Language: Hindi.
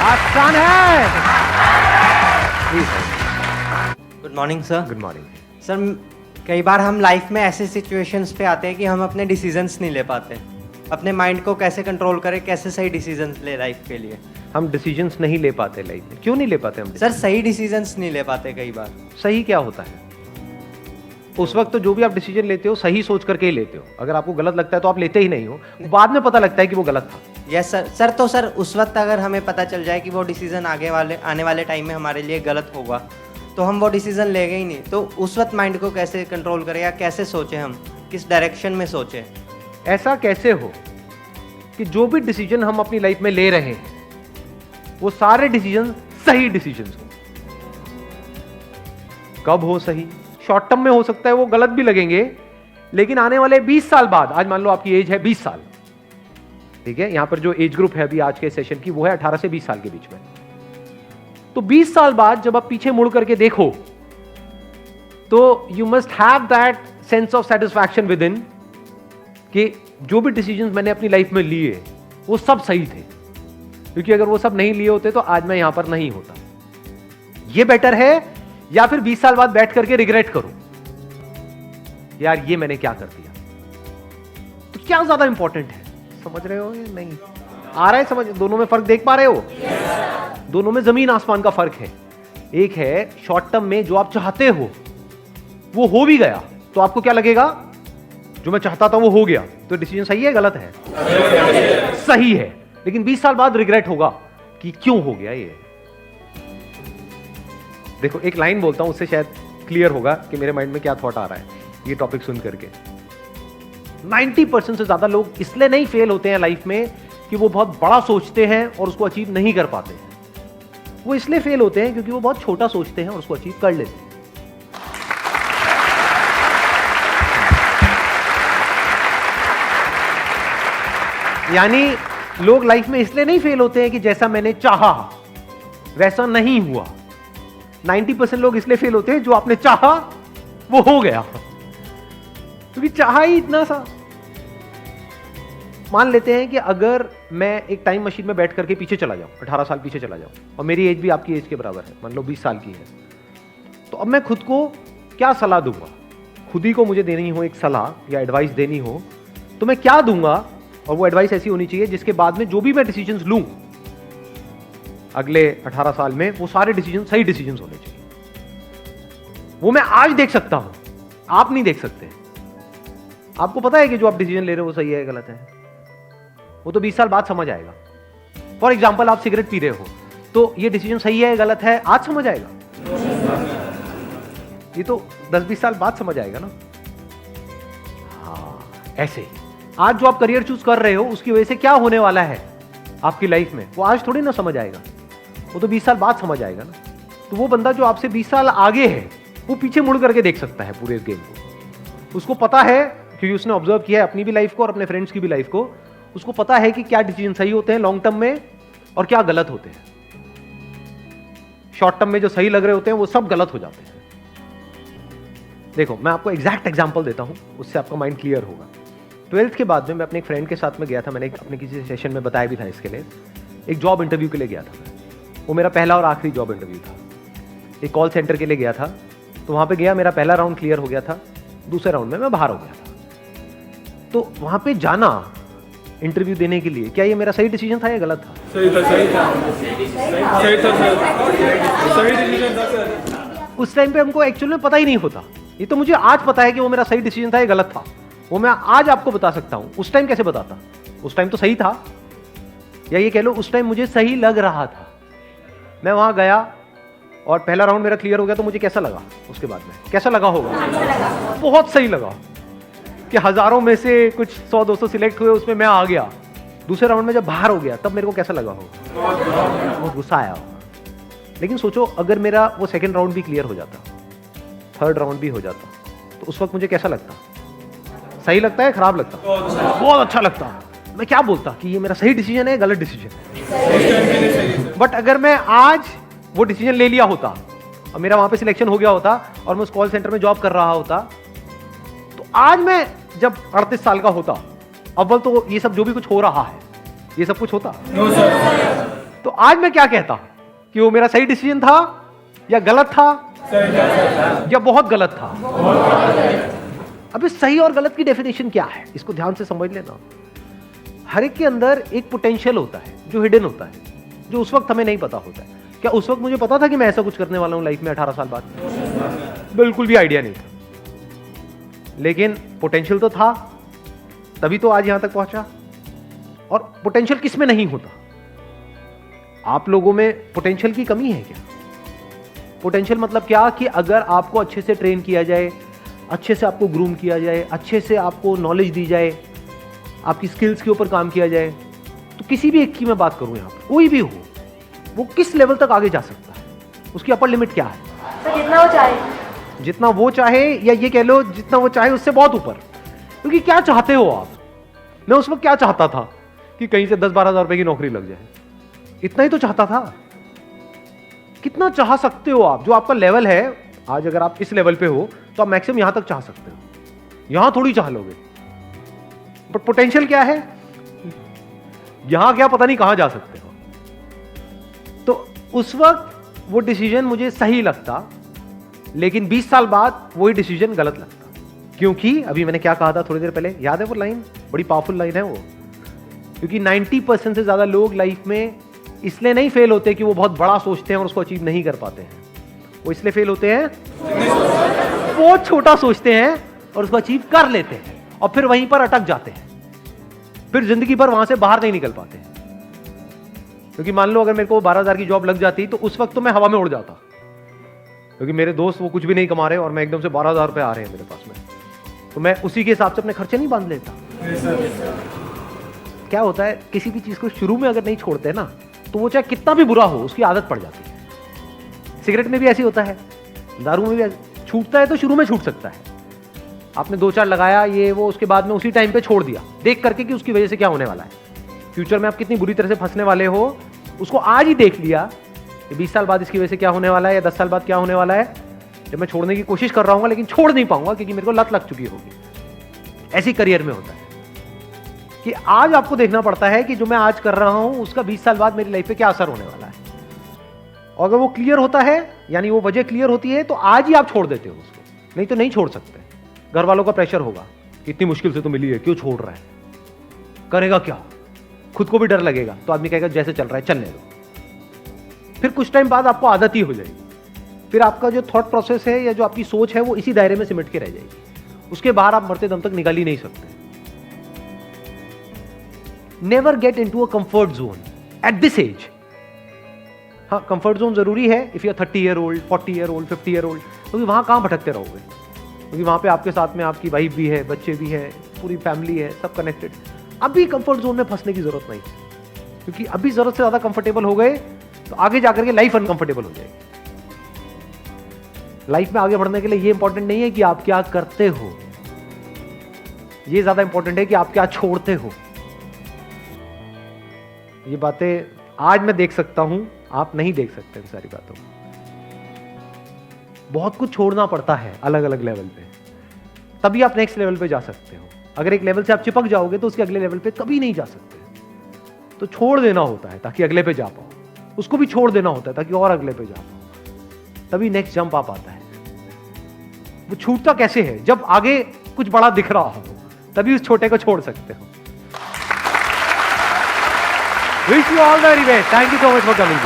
आसान है। Good morning sir. Good morning sir, कई बार हम लाइफ में ऐसे सिचुएशंस पे आते हैं कि हम अपने डिसीजंस नहीं ले पाते। अपने माइंड को कैसे कंट्रोल करें, कैसे सही डिसीजंस ले लाइफ के लिए। हम डिसीजंस नहीं ले पाते लाइफ में। क्यों नहीं ले पाते हम? सर, सही डिसीजंस नहीं ले पाते कई बार। सही क्या होता है? उस वक्त तो जो भी आप डिसीजन लेते हो सही सोच करके ही लेते हो। अगर आपको गलत लगता है तो आप लेते ही नहीं हो, बाद में पता लगता है कि वो गलत था। Yes sir. सर उस वक्त अगर हमें पता चल जाए कि वो डिसीजन आने वाले टाइम में हमारे लिए गलत होगा, तो हम वो डिसीजन लेंगे ही नहीं। तो उस वक्त माइंड को कैसे कंट्रोल करें, या कैसे सोचें, हम किस डायरेक्शन में सोचें? ऐसा कैसे हो कि जो भी डिसीजन हम अपनी लाइफ में ले रहे हैं वो सारे डिसीजन सही डिसीजन हो। कब हो सही? शॉर्ट टर्म में हो सकता है वो गलत भी लगेंगे, लेकिन आने वाले 20 साल बाद, आज मान लो आपकी एज है 20 साल, ठीक है, यहां पर जो एज ग्रुप है अभी आज के सेशन की वो है 18 से 20 साल के बीच में। तो 20 साल बाद जब आप पीछे मुड़ करके देखो तो you must have that sense of satisfaction with in कि जो भी डिसीजंस मैंने अपनी लाइफ में लिए वो सब सही थे, क्योंकि अगर वो सब नहीं लिए होते तो आज मैं यहां पर नहीं होता। ये बेटर है या फिर 20 साल बाद बैठ करके रिग्रेट करो, यार ये मैंने क्या कर दिया। तो क्या ज्यादा इंपॉर्टेंट है? समझ रहे हो या नहीं? आ रहा है समझ? दोनों में फर्क देख पा रहे हो? दोनों में जमीन आसमान का फर्क है। एक है शॉर्ट टर्म में जो आप चाहते हो वो हो भी गया तो आपको क्या लगेगा? जो मैं चाहता था वो हो गया, तो डिसीजन सही है गलत है? सही है। लेकिन 20 साल बाद रिग्रेट होगा कि क्यों हो गया ये। देखो एक लाइन बोलता हूं, उससे शायद क्लियर होगा कि मेरे माइंड में क्या थॉट आ रहा है ये टॉपिक सुन करके। 90% से ज्यादा लोग इसलिए नहीं फेल होते हैं लाइफ में कि वो बहुत बड़ा सोचते हैं और उसको अचीव नहीं कर पाते। वो इसलिए फेल होते हैं क्योंकि वो बहुत छोटा सोचते हैं और उसको अचीव कर लेते हैं। यानी लोग लाइफ में इसलिए नहीं फेल होते हैं कि जैसा मैंने चाहा वैसा नहीं हुआ। 90% लोग इसलिए फेल होते हैं जो आपने चाहा वो हो गया, क्योंकि चाहा ही इतना सा। मान लेते हैं कि अगर मैं एक टाइम मशीन में बैठ करके पीछे चला जाऊं, 18 साल पीछे चला जाऊं, और मेरी एज भी आपकी एज के बराबर है, मान लो 20 साल की है, तो अब मैं खुद को क्या सलाह दूंगा? खुद ही को मुझे देनी हो एक सलाह या एडवाइस देनी हो तो मैं क्या दूंगा? और वो एडवाइस ऐसी होनी चाहिए जिसके बाद में जो भी मैं डिसीजंस लूं अगले 18 साल में वो सारे डिसीजन सही डिसीजंस होने चाहिए। वो मैं आज देख सकता हूं, आप नहीं देख सकते। आपको पता है कि जो आप डिसीजन ले रहे हो वो सही है गलत है, वो तो 20 साल बाद समझ आएगा। फॉर एग्जाम्पल आप सिगरेट पी रहे हो तो ये डिसीजन सही है गलत है आज समझ आएगा, ये तो 10-20 साल बाद समझ आएगा ना। हाँ, ऐसे ही आज जो आप करियर चूज कर रहे हो उसकी वजह से क्या होने वाला है आपकी लाइफ में वो आज थोड़ी ना समझ आएगा, वो तो 20 साल बाद समझ आएगा ना। तो वो बंदा जो आपसे 20 साल आगे है वो पीछे मुड़ करके देख सकता है पूरे गेम को। उसको पता है क्योंकि उसने ऑब्जर्व किया है अपनी भी लाइफ को और अपने फ्रेंड्स की भी लाइफ को। उसको पता है कि क्या डिसीजन सही होते हैं लॉन्ग टर्म में और क्या गलत होते हैं। शॉर्ट टर्म में जो सही लग रहे होते हैं वो सब गलत हो जाते हैं। देखो मैं आपको एग्जैक्ट एग्जांपल देता हूं, उससे आपका माइंड क्लियर होगा। 12th के बाद में मैं अपने एक फ्रेंड के साथ में गया था, मैंने अपने किसी सेशन में बताया भी था इसके लिए। एक जॉब इंटरव्यू के लिए गया था, वो मेरा पहला और आखिरी जॉब इंटरव्यू था। एक कॉल सेंटर के लिए गया था, तो वहां पे गया, मेरा पहला राउंड क्लियर हो गया था, दूसरे राउंड में मैं बाहर हो गया था। तो वहां पे जाना इंटरव्यू देने के लिए, क्या ये मेरा सही डिसीजन था या गलत था? सही था सही डिसीजन था सर। उस टाइम पे हमको एक्चुअल में पता ही नहीं होता। ये तो मुझे आज पता है कि वो मेरा सही डिसीजन था या गलत था, वो मैं आज आपको बता सकता हूं। उस टाइम कैसे बताता? उस टाइम तो सही था, या ये कह लो उस टाइम मुझे सही लग रहा था। मैं वहां गया और पहला राउंड मेरा क्लियर हो गया, तो मुझे कैसा लगा? उसके बाद में कैसा लगा होगा? बहुत सही लगा कि हजारों में से कुछ 100-200 सिलेक्ट हुए, उसमें मैं आ गया। दूसरे राउंड में जब बाहर हो गया तब मेरे को कैसा लगा होगा? बहुत गुस्सा आया होगा। लेकिन सोचो अगर मेरा वो सेकंड राउंड भी क्लियर हो जाता, थर्ड राउंड भी हो जाता, तो उस वक्त मुझे कैसा लगता? सही लगता है खराब लगता? बहुत अच्छा लगता। मैं क्या बोलता कि ये मेरा सही डिसीजन है गलत डिसीजन। बट अगर मैं आज वो डिसीजन ले लिया होता और मेरा वहां पे सिलेक्शन हो गया होता और मैं उस कॉल सेंटर में जॉब कर रहा होता, तो आज मैं जब 38 साल का होता, अव्वल तो ये सब जो भी कुछ हो रहा है ये सब कुछ होता? तो आज मैं क्या कहता कि वो मेरा सही डिसीजन था या गलत था या बहुत गलत था? अब इस सही और गलत की डेफिनेशन क्या है, इसको ध्यान से समझ लेना। हर एक के अंदर एक पोटेंशियल होता है जो हिडन होता है, जो उस वक्त हमें नहीं पता होता है। क्या उस वक्त मुझे पता था कि मैं ऐसा कुछ करने वाला हूं लाइफ में 18 साल बाद? बिल्कुल भी आइडिया नहीं था, लेकिन पोटेंशियल तो था, तभी तो आज यहां तक पहुंचा। और पोटेंशियल किस में नहीं होता? आप लोगों में पोटेंशियल की कमी है क्या? पोटेंशियल मतलब क्या कि अगर आपको अच्छे से ट्रेन किया जाए, अच्छे से आपको ग्रूम किया जाए, अच्छे से आपको नॉलेज दी जाए, आपकी स्किल्स के ऊपर काम किया जाए, तो किसी भी एक की मैं बात करूं, यहां पर कोई भी हो, वो किस लेवल तक आगे जा सकता है? उसकी अपर लिमिट क्या है? तो जितना वो चाहे, जितना वो चाहे, या ये कह लो जितना वो चाहे उससे बहुत ऊपर। क्योंकि क्या चाहते हो आप? मैं उस वक्त क्या चाहता था कि कहीं से 10-12 हज़ार रुपए की नौकरी लग जाए, इतना ही तो चाहता था। कितना चाह सकते हो आप? जो आपका लेवल है आज, अगर आप इस लेवल पे हो तो आप मैक्सिमम यहां तक चाह सकते हो, यहां थोड़ी चाह लोगे। बट पोटेंशियल क्या है? यहां क्या पता नहीं कहां जा सकते हो। तो उस वक्त वो डिसीजन मुझे सही लगता, लेकिन 20 साल बाद वही डिसीजन गलत लगता। क्योंकि अभी मैंने क्या कहा था थोड़ी देर पहले, याद है वो लाइन? बड़ी पावरफुल लाइन है वो। क्योंकि 90% से ज्यादा लोग लाइफ में इसलिए नहीं फेल होते कि वो बहुत बड़ा सोचते हैं और उसको अचीव नहीं कर पाते हैं। वो इसलिए फेल होते हैं, वो छोटा सोचते हैं और उसको अचीव कर लेते हैं और फिर वहीं पर अटक जाते हैं, फिर जिंदगी भर वहां से बाहर नहीं निकल पाते हैं। क्योंकि मान लो अगर मेरे को 12,000 की जॉब लग जाती तो उस वक्त तो मैं हवा में उड़ जाता, क्योंकि मेरे दोस्त वो कुछ भी नहीं कमा रहे और मैं एकदम से 12,000 रुपए आ रहे हैं मेरे पास में, तो मैं उसी के हिसाब से अपने खर्चे नहीं बांध लेता। क्या होता है, किसी भी चीज को शुरू में अगर नहीं छोड़ते ना, तो वो चाहे कितना भी बुरा हो उसकी आदत पड़ जाती है। सिगरेट में भी ऐसी होता है, दारू में भी छूटता है तो शुरू में छूट सकता है। आपने 2-4 लगाया ये वो, उसके बाद में उसी टाइम पे छोड़ दिया, देख करके कि उसकी वजह से क्या होने वाला है, फ्यूचर में आप कितनी बुरी तरह से फंसने वाले हो, उसको आज ही देख लिया कि 20 साल बाद इसकी वजह से क्या होने वाला है या 10 साल बाद क्या होने वाला है, जब मैं छोड़ने की कोशिश कर रहा हूँ लेकिन छोड़ नहीं पाऊंगा क्योंकि मेरे को लत लग चुकी होगी। ऐसी करियर में होता है कि आज आपको देखना पड़ता है कि जो मैं आज कर रहा हूं उसका 20 साल बाद मेरी लाइफ पे क्या असर होने वाला है। और अगर वो क्लियर होता है, यानी वो वजह क्लियर होती है, तो आज ही आप छोड़ देते हो उसको, नहीं तो नहीं छोड़ सकते। घर वालों का प्रेशर होगा, इतनी मुश्किल से तो मिली है, क्यों छोड़ रहा है, करेगा क्या, खुद को भी डर लगेगा, तो आदमी कहेगा जैसे चल रहा है चलने दो। फिर कुछ टाइम बाद आपको आदत ही हो जाएगी, फिर आपका जो थॉट प्रोसेस है या जो आपकी सोच है वो इसी दायरे में सिमट के रह जाएगी, उसके बाहर आप मरते दम तक निकाल ही नहीं सकते। Never get into a comfort zone at this age. हाँ, कंफर्ट जोन जरूरी है if you are 30 year old, 40 year old, 50 year old, क्योंकि वहां कहां भटकते रहोगे, क्योंकि वहां पे आपके साथ में आपकी वाइफ भी है, बच्चे भी है, पूरी फैमिली है, सब कनेक्टेड। अभी कंफर्ट जोन में फंसने की जरूरत नहीं, क्योंकि अभी जरूरत से ज्यादा कंफर्टेबल हो गए तो आगे जाकर के लाइफ अनकंफर्टेबल हो जाएगी। लाइफ में आगे बढ़ने के लिए ये इंपॉर्टेंट नहीं है कि आप क्या करते हो, ये ज्यादा इंपॉर्टेंट है कि आप क्या छोड़ते हो। ये बातें आज मैं देख सकता हूं, आप नहीं देख सकते इन सारी बातों को। बहुत कुछ छोड़ना पड़ता है अलग अलग लेवल पे, तभी आप नेक्स्ट लेवल पे जा सकते हो। अगर एक लेवल से आप चिपक जाओगे तो उसके अगले लेवल पे कभी नहीं जा सकते। तो छोड़ देना होता है ताकि अगले पे जा पाओ, उसको भी छोड़ देना होता है ताकि और अगले पे जा पाओ, तभी नेक्स्ट जंप आप आता है। वो छूटता कैसे है? जब आगे कुछ बड़ा दिख रहा हो, तभी उस छोटे को छोड़ सकते हो। Wish you all the very best. Thank you so much for coming.